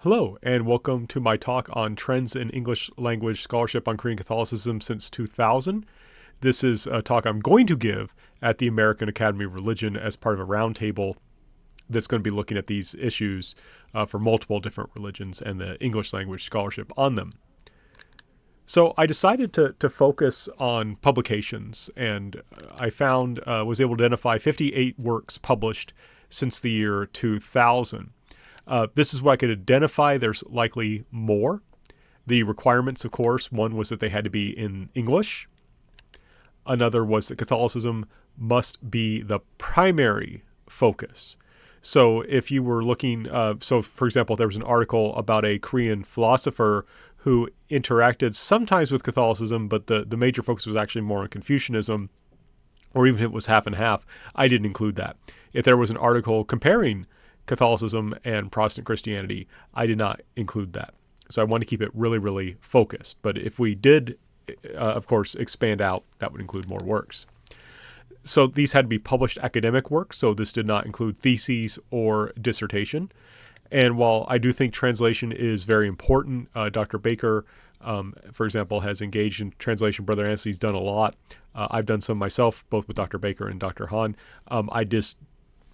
Hello, and welcome to my talk on trends in English language scholarship on Korean Catholicism since 2000. This is a talk I'm going to give at the American Academy of Religion as part of a roundtable that's going to be looking at these issues for multiple different religions and the English language scholarship on them. So I decided to focus on publications, and I found was able to identify 58 works published since the year 2000. This is what I could identify. There's likely more. The requirements, of course, one was that they had to be in English. Another was that Catholicism must be the primary focus. So if you were looking, for example, there was an article about a Korean philosopher who interacted sometimes with Catholicism, but the major focus was actually more on Confucianism, or even if it was half and half, I didn't include that. If there was an article comparing Catholicism and Protestant Christianity, I did not include that. So I want to keep it really, really focused. But if we did, of course, expand out, that would include more works. So these had to be published academic works, so this did not include theses or dissertation. And while I do think translation is very important, Dr. Baker, for example, has engaged in translation. Brother Anstey's done a lot. I've done some myself, both with Dr. Baker and Dr. Hahn. I just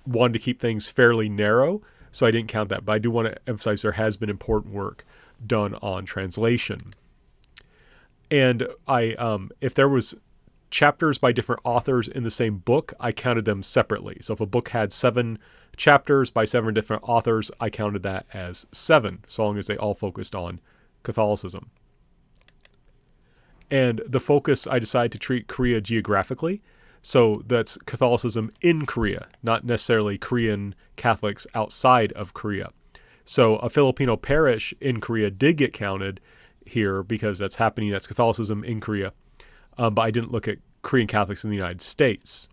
wanted to keep things fairly narrow, so I didn't count that. But I do want to emphasize there has been important work done on translation. And if there was chapters by different authors in the same book, I counted them separately. So if a book had 7 chapters by 7 different authors, I counted that as 7, so long as they all focused on Catholicism. And the focus, I decided to treat Korea geographically. So that's Catholicism in Korea, not necessarily Korean Catholics outside of Korea. So a Filipino parish in Korea did get counted here because that's happening. That's Catholicism in Korea. But I didn't look at Korean Catholics in the United States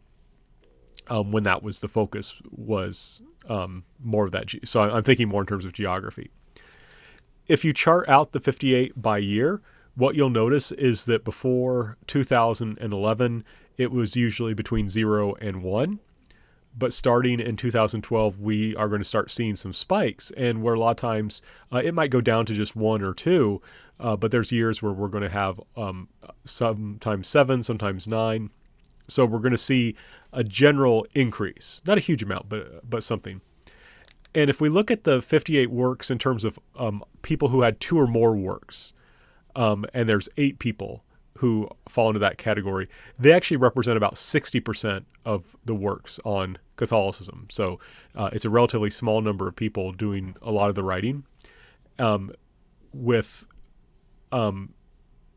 when that was the focus, was more of that. So I'm thinking more in terms of geography. If you chart out the 58 by year, what you'll notice is that before 2011, it was usually between 0 and 1. But starting in 2012, we are going to start seeing some spikes, and where a lot of times it might go down to just 1 or 2, but there's years where we're going to have sometimes 7, sometimes 9. So we're going to see a general increase, not a huge amount, but something. And if we look at the 58 works in terms of people who had 2 or more works, and there's 8 people who fall into that category, they actually represent about 60% of the works on Catholicism. So it's a relatively small number of people doing a lot of the writing, with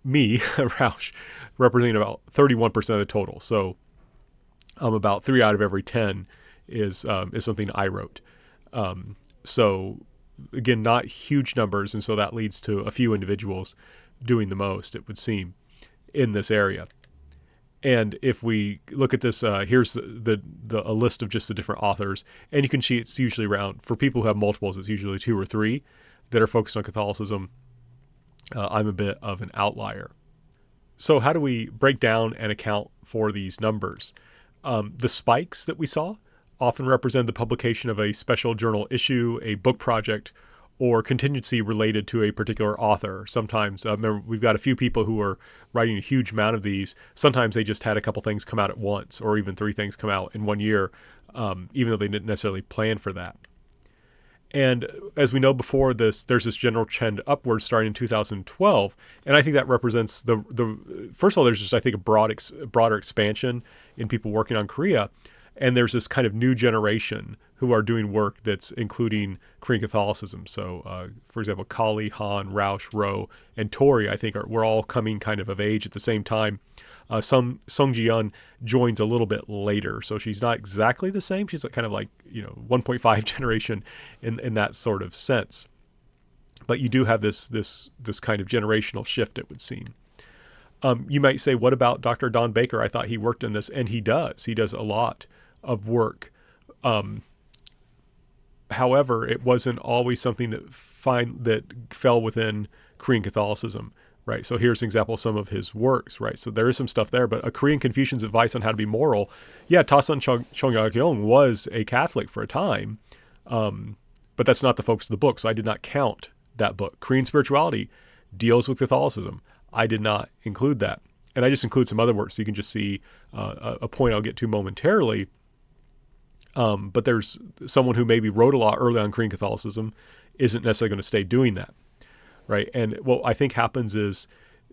me, Roush, representing about 31% of the total. So about 3 out of every 10 is something I wrote. So again, not huge numbers, and so that leads to a few individuals doing the most, it would seem, in this area. And if we look at this, here's a list of just the different authors, and you can see it's usually around, for people who have multiples, it's usually 2 or 3 that are focused on Catholicism. I'm a bit of an outlier. So how do we break down and account for these numbers? The spikes that we saw often represent the publication of a special journal issue, a book project, or contingency related to a particular author. Sometimes, remember, we've got a few people who are writing a huge amount of these. Sometimes they just had a couple things come out at once, or even 3 things come out in 1 year, even though they didn't necessarily plan for that. And as we know before this, there's this general trend upward starting in 2012. And I think that represents first of all, there's just, I think, a broader expansion in people working on Korea. And there's this kind of new generation who are doing work that's including Korean Catholicism. So, for example, Kali, Han, Roush, Ro, and Tori, I think, we're all coming kind of age at the same time. Song Ji-yeon joins a little bit later, so she's not exactly the same. She's kind of like 1.5 generation in that sort of sense. But you do have this kind of generational shift, it would seem. You might say, what about Dr. Don Baker? I thought he worked in this, and he does. He does a lot of work. However, it wasn't always something that fell within Korean Catholicism, right? So here's an example of some of his works, right? So there is some stuff there, but a Korean Confucian's advice on how to be moral. Yeah, Taesun Chongyakyeong was a Catholic for a time, but that's not the focus of the book, so I did not count that book. Korean Spirituality deals with Catholicism. I did not include that. And I just include some other works so you can just see a point I'll get to momentarily. But there's someone who maybe wrote a lot early on Korean Catholicism isn't necessarily going to stay doing that, right? And what I think happens is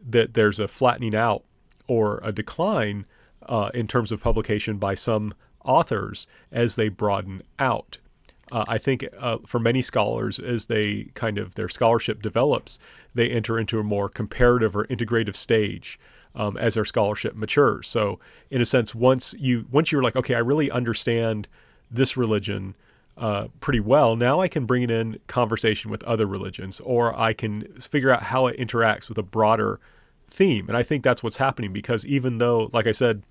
that there's a flattening out or a decline in terms of publication by some authors as they broaden out. I think for many scholars, as they their scholarship develops, they enter into a more comparative or integrative stage as their scholarship matures. So in a sense, once you're like, okay, I really understand this religion pretty well, now I can bring it in conversation with other religions, or I can figure out how it interacts with a broader theme. And I think that's what's happening, because even though, like I said,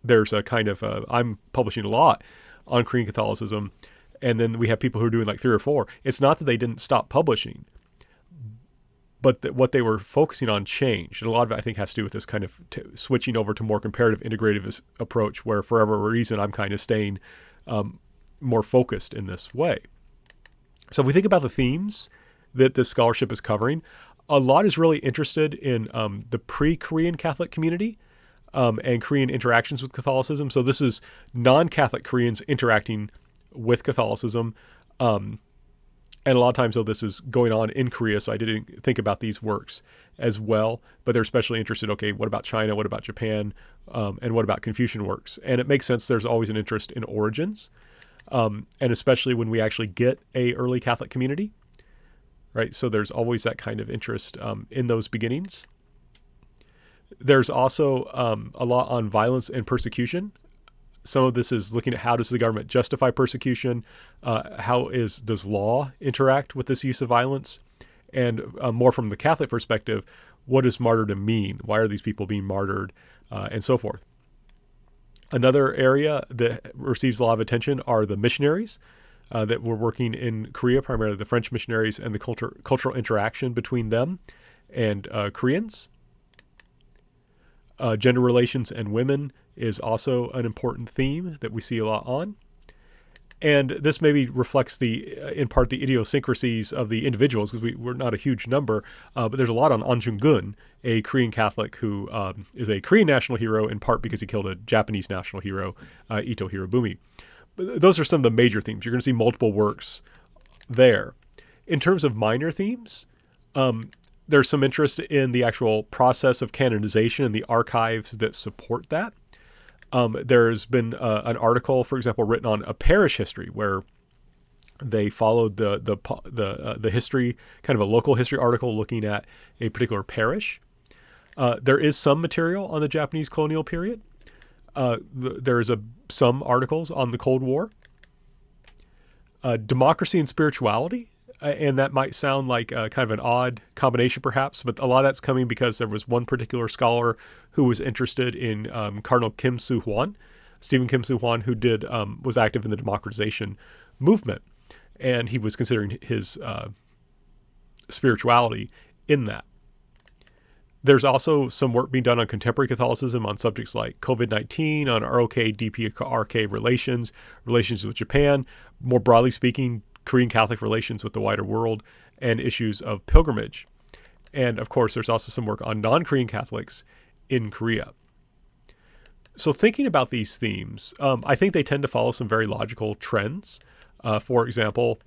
there's a I'm publishing a lot on Korean Catholicism, and then we have people who are doing like 3 or 4. It's not that they didn't stop publishing, but that what they were focusing on changed. And a lot of it, I think, has to do with this kind of switching over to more comparative integrative approach, where for whatever reason, I'm kind of staying more focused in this way. So if we think about the themes that this scholarship is covering, a lot is really interested in the pre-Korean Catholic community and Korean interactions with Catholicism. So this is non-Catholic Koreans interacting with Catholicism. And a lot of times, though, this is going on in Korea, so I didn't think about these works as well. But they're especially interested, okay, what about China? What about Japan? And what about Confucian works? And it makes sense there's always an interest in origins, and especially when we actually get a early Catholic community, right? So there's always that kind of interest in those beginnings. There's also a lot on violence and persecution. Some of this is looking at how does the government justify persecution, does law interact with this use of violence, and more from the Catholic perspective, what does martyrdom mean? Why are these people being martyred, and so forth. Another area that receives a lot of attention are the missionaries that were working in Korea, primarily the French missionaries, and the cultural interaction between them and Koreans. Gender relations and women is also an important theme that we see a lot on. And this maybe reflects in part the idiosyncrasies of the individuals, because we're not a huge number, but there's a lot on An Jung-gun, a Korean Catholic who is a Korean national hero, in part because he killed a Japanese national hero, Ito Hirobumi. But those are some of the major themes. You're going to see multiple works there. In terms of minor themes, there's some interest in the actual process of canonization and the archives that support that. There's been an article, for example, written on a parish history, where they followed the history, kind of a local history article looking at a particular parish. There is some material on the Japanese colonial period. There's some articles on the Cold War. Democracy and spirituality. And that might sound like kind of an odd combination, perhaps, but a lot of that's coming because there was one particular scholar who was interested in Cardinal Kim Soo-hwan, Stephen Kim Soo-hwan, who was active in the democratization movement, and he was considering his spirituality in that. There's also some work being done on contemporary Catholicism on subjects like COVID-19, on ROK-DPRK relations with Japan, more broadly speaking, Korean Catholic relations with the wider world, and issues of pilgrimage. And of course, there's also some work on non-Korean Catholics in Korea. So thinking about these themes, I think they tend to follow some very logical trends. For example,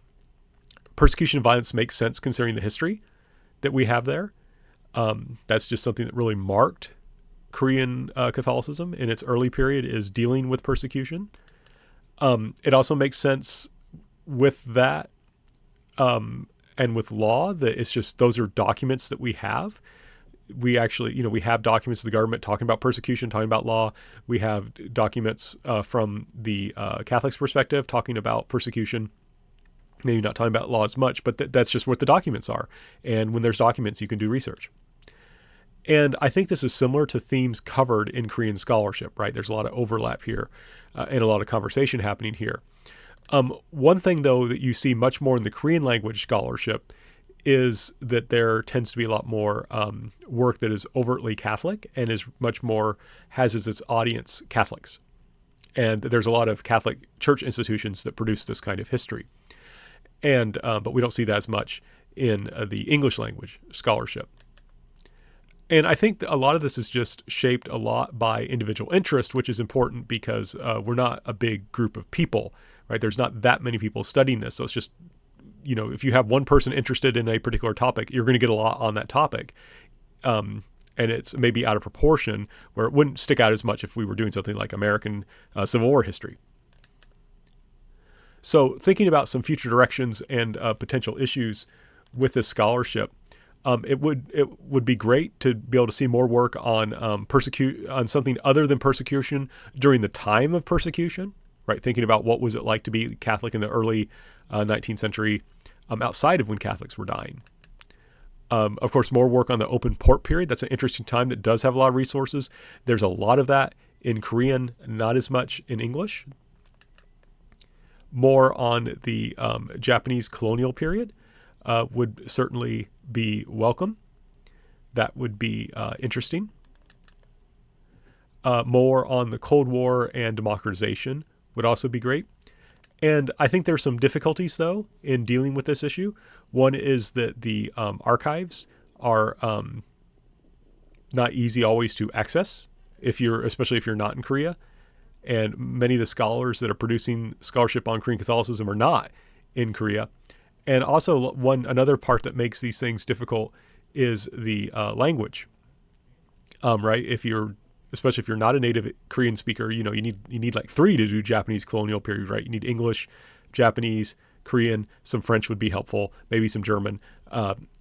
persecution and violence makes sense considering the history that we have there. That's just something that really marked Korean Catholicism in its early period, is dealing with persecution. It also makes sense with that and with law, that it's just those are documents that we have. We actually, we have documents of the government talking about persecution, talking about law. We have documents from the Catholic's perspective talking about persecution. Maybe not talking about law as much, but that's just what the documents are. And when there's documents, you can do research. And I think this is similar to themes covered in Korean scholarship, right? There's a lot of overlap here and a lot of conversation happening here. One thing, though, that you see much more in the Korean language scholarship is that there tends to be a lot more work that is overtly Catholic and is much more, has as its audience Catholics. And there's a lot of Catholic church institutions that produce this kind of history. and but we don't see that as much in the English language scholarship. And I think a lot of this is just shaped a lot by individual interest, which is important because we're not a big group of people, right? There's not that many people studying this. So it's just, if you have one person interested in a particular topic, you're going to get a lot on that topic. And it's maybe out of proportion where it wouldn't stick out as much if we were doing something like American Civil War history. So thinking about some future directions and potential issues with this scholarship, it would be great to be able to see more work on on something other than persecution during the time of persecution, right? Thinking about what was it like to be Catholic in the early 19th century outside of when Catholics were dying. Of course, more work on the open port period. That's an interesting time that does have a lot of resources. There's a lot of that in Korean, not as much in English. More on the Japanese colonial period would certainly be welcome. That would be interesting. More on the Cold War and democratization would also be great. And I think there's some difficulties, though, in dealing with this issue. One is that the archives are not easy always to access, especially if you're not in Korea. And many of the scholars that are producing scholarship on Korean Catholicism are not in Korea. And also another part that makes these things difficult is the language, right? Especially if you're not a native Korean speaker, you need like 3 to do Japanese colonial period, right? You need English, Japanese, Korean, some French would be helpful, maybe some German.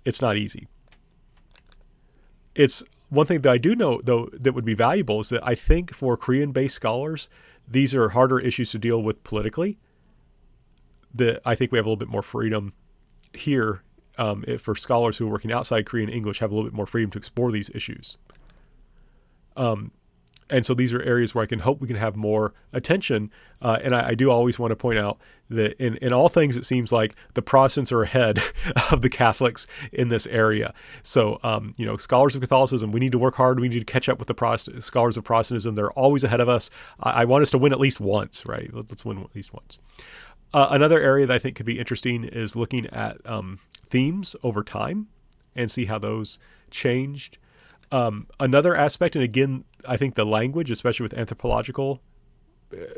It's not easy. It's one thing that I do know, though, that would be valuable is that I think for Korean-based scholars, these are harder issues to deal with politically. That I think we have a little bit more freedom here for scholars who are working outside Korean English have a little bit more freedom to explore these issues. And so these are areas where I can hope we can have more attention. And I do always want to point out that in all things, it seems like the Protestants are ahead of the Catholics in this area. So, scholars of Catholicism, we need to work hard. We need to catch up with the scholars of Protestantism. They're always ahead of us. I want us to win at least once, right? Let's win at least once. Another area that I think could be interesting is looking at themes over time and see how those changed. Another aspect, and again, I think the language, especially with anthropological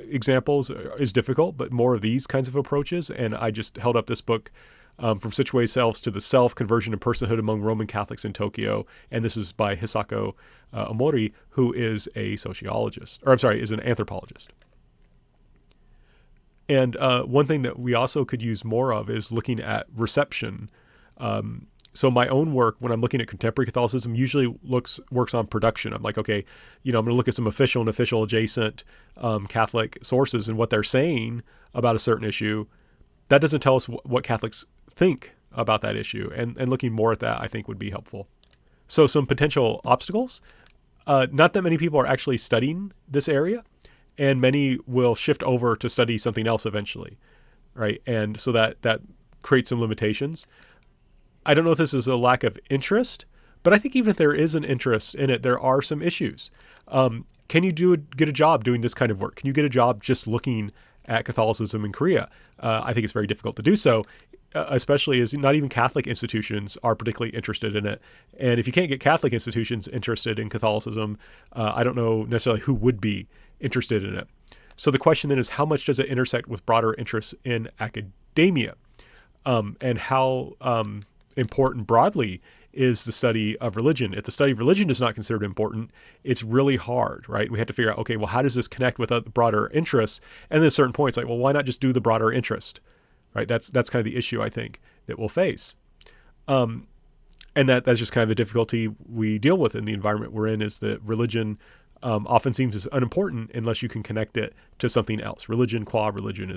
examples, is difficult, but more of these kinds of approaches. And I just held up this book, From Situate Selves to the Self, Conversion and Personhood Among Roman Catholics in Tokyo. And this is by Hisako Omori, who is is an anthropologist. And one thing that we also could use more of is looking at reception. So my own work, when I'm looking at contemporary Catholicism, usually works on production. I'm like, okay, I'm going to look at some official and official adjacent Catholic sources and what they're saying about a certain issue. That doesn't tell us what Catholics think about that issue. And looking more at that, I think, would be helpful. So some potential obstacles. Not that many people are actually studying this area, and many will shift over to study something else eventually, right? And so that creates some limitations. I don't know if this is a lack of interest, but I think even if there is an interest in it, there are some issues. Can you get a job doing this kind of work? Can you get a job just looking at Catholicism in Korea? I think it's very difficult to do so, especially as not even Catholic institutions are particularly interested in it. And if you can't get Catholic institutions interested in Catholicism, I don't know necessarily who would be interested in it. So the question then is, how much does it intersect with broader interests in academia? And how important broadly is the study of religion? If the study of religion is not considered important, it's really hard, right? We have to figure out, okay, well, how does this connect with broader interests? And then at certain points, like, well, why not just do the broader interest, right? That's kind of the issue, I think, that we'll face. And that's just kind of the difficulty we deal with in the environment we're in, is that religion often seems as unimportant unless you can connect it to something else. Religion qua religion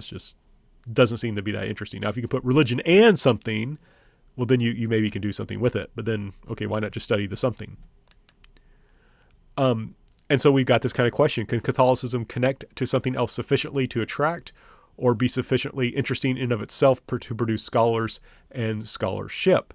doesn't seem to be that interesting. Now, if you can put religion and something, well, then you maybe can do something with it. But then, okay, why not just study the something? And so we've got this kind of question. Can Catholicism connect to something else sufficiently to attract or be sufficiently interesting in of itself to produce scholars and scholarship?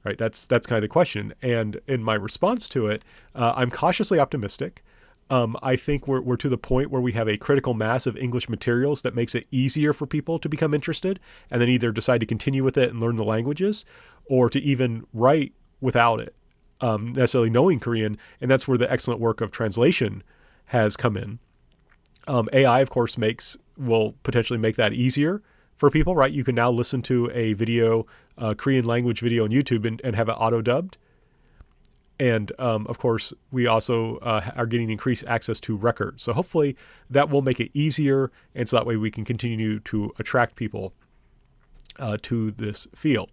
Right? That's kind of the question. And in my response to it, I'm cautiously optimistic. I think we're to the point where we have a critical mass of English materials that makes it easier for people to become interested and then either decide to continue with it and learn the languages or to even write without it, necessarily knowing Korean. And that's where the excellent work of translation has come in. AI, of course, will potentially make that easier for people, right? You can now listen to a video, Korean language video on YouTube and have it auto-dubbed. And, of course, we also are getting increased access to records. So hopefully that will make it easier. And so that way we can continue to attract people to this field.